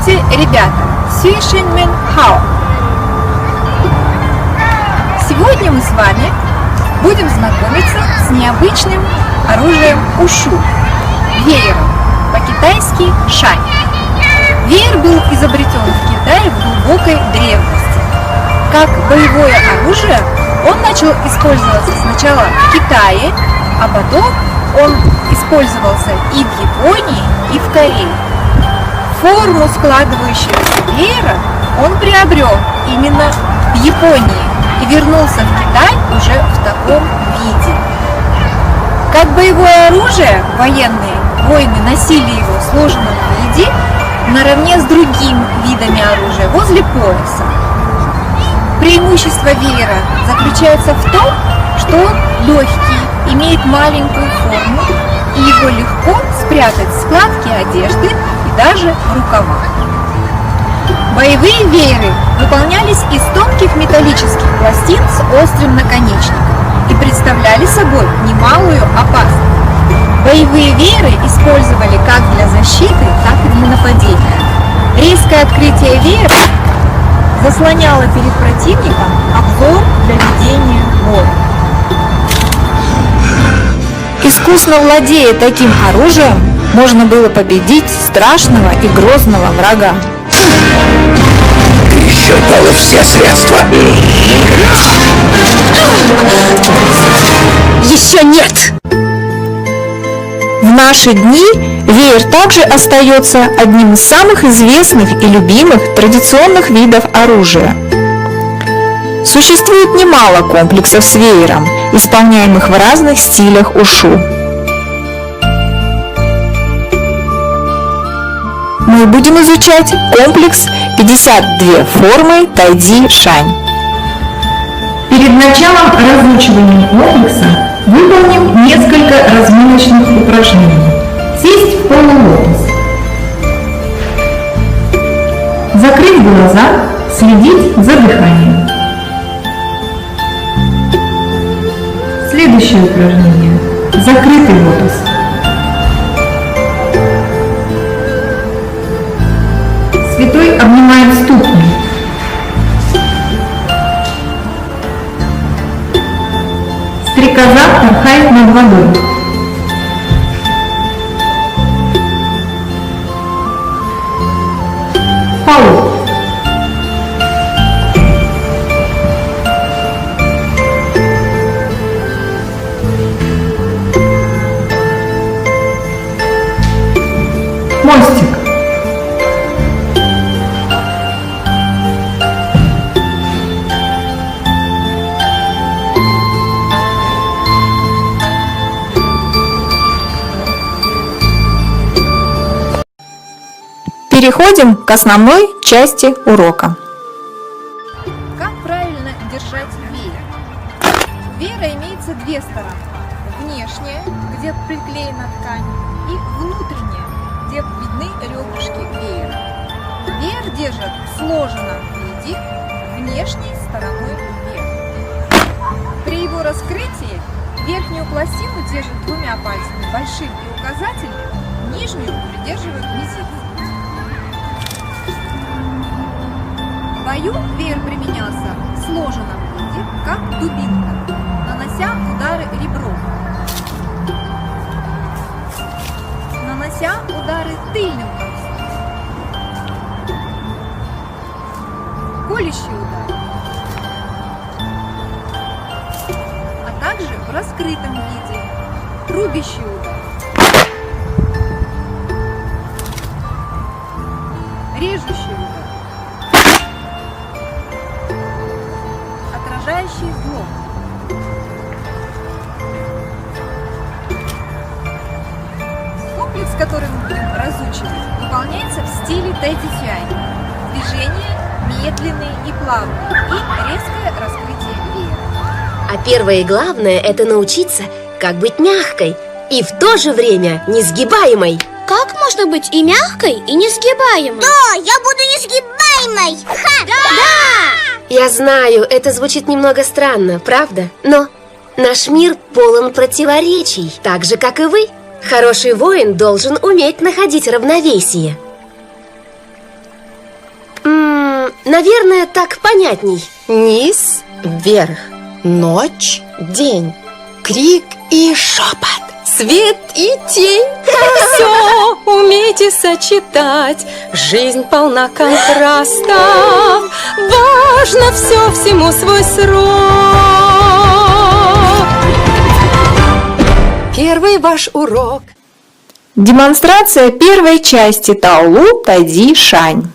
Здравствуйте, ребята! Сюишинмен Хао! Сегодня мы с вами будем знакомиться с необычным оружием ушу – веером, по-китайски шань. Веер был изобретен в Китае в глубокой древности. Как боевое оружие он начал использоваться сначала в Китае, а потом он использовался и в Японии, и в Корее. Форму складывающегося веера он приобрел именно в Японии и вернулся в Китай уже в таком виде. Как боевое оружие, военные воины носили его в сложенном виде наравне с другими видами оружия возле пояса. Преимущество веера заключается в том, что он легкий, имеет маленькую форму и его легко спрятать в складки одежды и даже в рукавах. Боевые вееры выполнялись из тонких металлических пластин с острым наконечником и представляли собой немалую опасность. Боевые вееры использовали как для защиты, так и для нападения. Резкое открытие веера заслоняло перед противником обзор для ведения боя. Искусно владея таким оружием, можно было победить страшного и грозного врага. Ты исчерпала все средства. Еще нет! В наши дни веер также остается одним из самых известных и любимых традиционных видов оружия. Существует немало комплексов с веером, исполняемых в разных стилях ушу. Мы будем изучать комплекс 52 формы тайди шань. Перед началом разучивания комплекса выполним несколько разминочных упражнений. Сесть в полулотос. Закрыть глаза, следить за дыханием. Следующее упражнение. Закрытый лотос. Святой обнимает ступни. Стрекоза порхает над водой. Паук. Мостик. Переходим к основной части урока. Как правильно держать веер? У веера имеется две стороны. Внешняя, где приклеена ткань, и внутренняя, где видны ребрышки веера. Веер держат в сложенном виде внешней стороной вверх. При его раскрытии верхнюю пластину держат двумя пальцами, большим и указательным, нижнюю придерживают мизинцем. В бою веер применялся в сложенном виде, как дубинка, нанося удары ребром, нанося удары тыльным концом, колющий удар, а также в раскрытом виде, рубящий удар, режущий удар, отражающий зло. Комплекс, который мы будем разучивать, выполняется в стиле тайди-чань. Движения медленные и плавные и резкое раскрытие веера. А первое и главное – это научиться, как быть мягкой и в то же время несгибаемой. Как можно быть и мягкой, и несгибаемой? Да, я буду несгибаемой! Ха! Да! Я знаю, это звучит немного странно, правда? Но наш мир полон противоречий, так же, как и вы. Хороший воин должен уметь находить равновесие. Наверное, так понятней. Низ, вверх, ночь, день, крик и шепот, свет и тень. Все умейте сочетать, жизнь полна контрастов. Важно все всему свой срок. Первый ваш урок. Демонстрация первой части Таолу Тади Шань.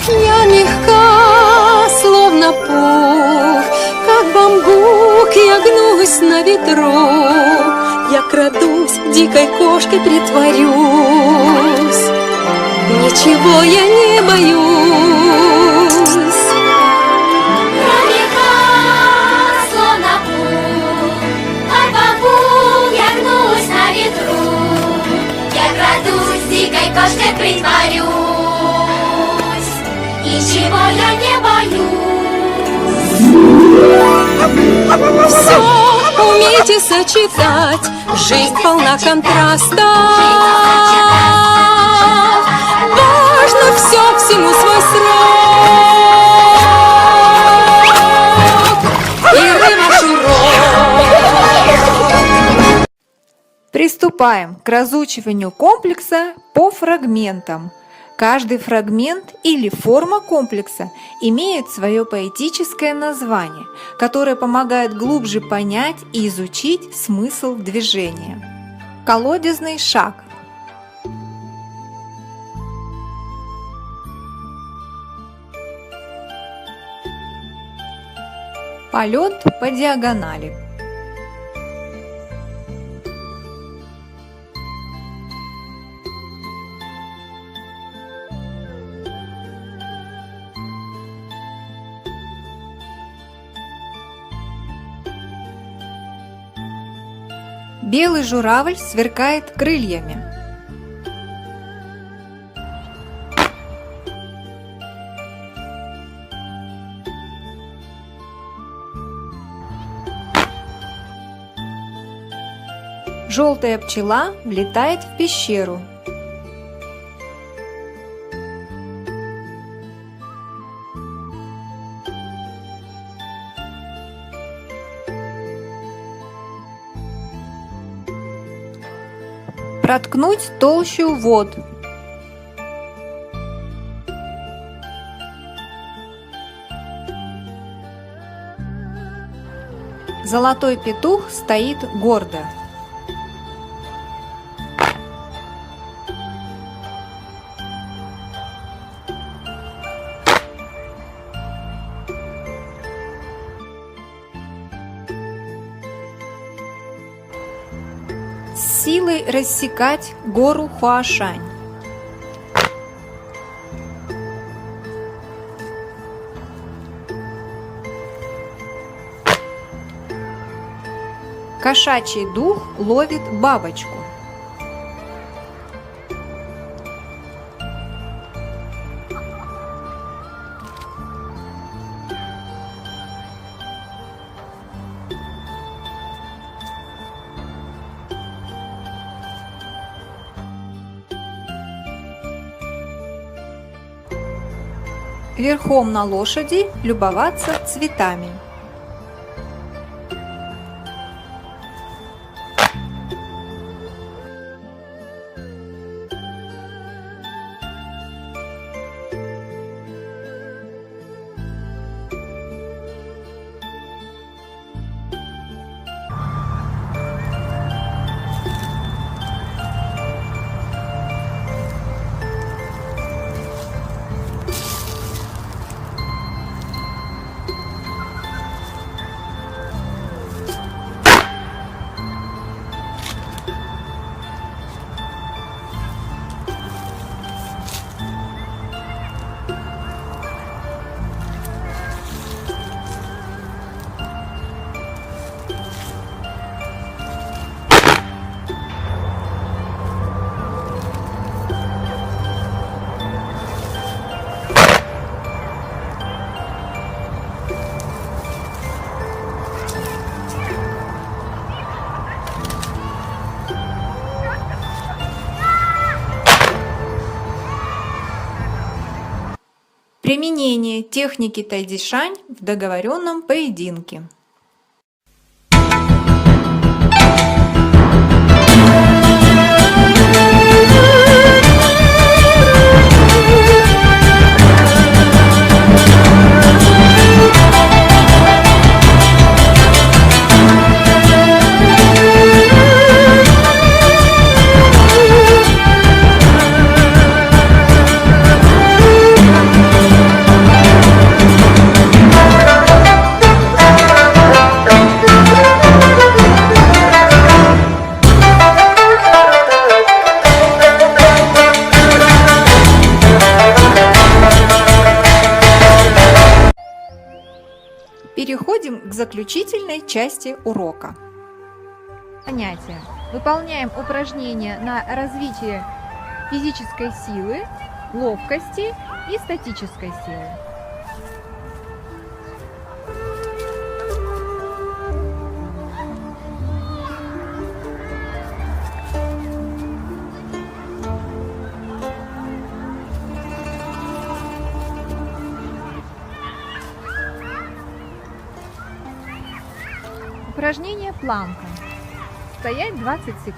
Я мягка, словно пух, как бамбук, я гнусь на ветру. Я крадусь, дикой кошкой притворюсь. Ничего я не боюсь. Я мягка, словно пух, как бамбук, я гнусь на ветру. Я крадусь, дикой кошкой притворюсь. Ничего я не боюсь. Все умейте сочетать, жизнь полна контраста. Важно все всему свой срок. Первый ваш урок. Приступаем к разучиванию комплекса по фрагментам. Каждый фрагмент или форма комплекса имеет свое поэтическое название, которое помогает глубже понять и изучить смысл движения. Колодезный шаг. Полет по диагонали. Белый журавль сверкает крыльями. Желтая пчела влетает в пещеру. Проткнуть толщу вод. Золотой петух стоит гордо. С силой рассекать гору Хуашань. Кошачий дух ловит бабочку. Верхом на лошади любоваться цветами. Применение техники тайцзи-шань в договоренном поединке. Переходим к заключительной части урока. Занятия. Выполняем упражнения на развитие физической силы, ловкости и статической силы. Упражнение планка. Стоять 20 секунд.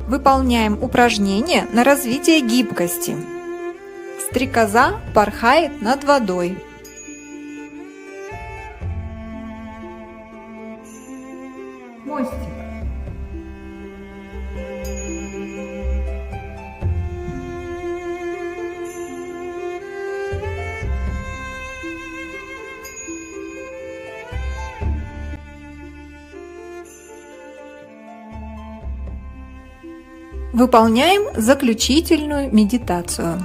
Выполняем упражнение на развитие гибкости. Стрекоза порхает над водой. Мостик. Выполняем заключительную медитацию.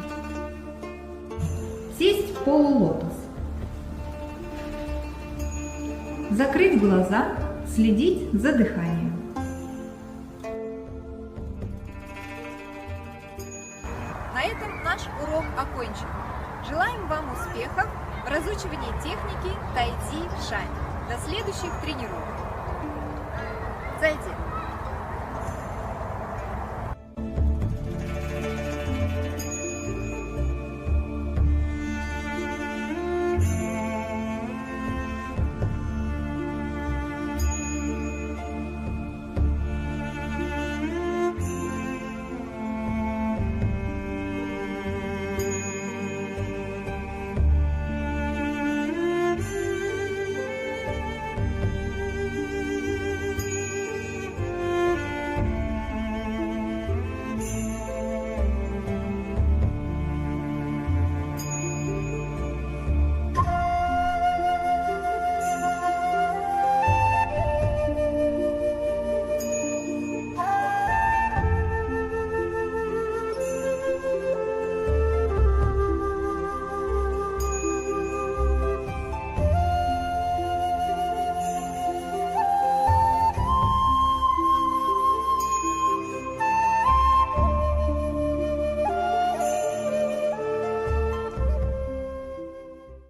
Сесть в полулотос. Закрыть глаза, следить за дыханием. На этом наш урок окончен. Желаем вам успехов в разучивании техники тайцзи-шань. До следующих тренировок. 再见。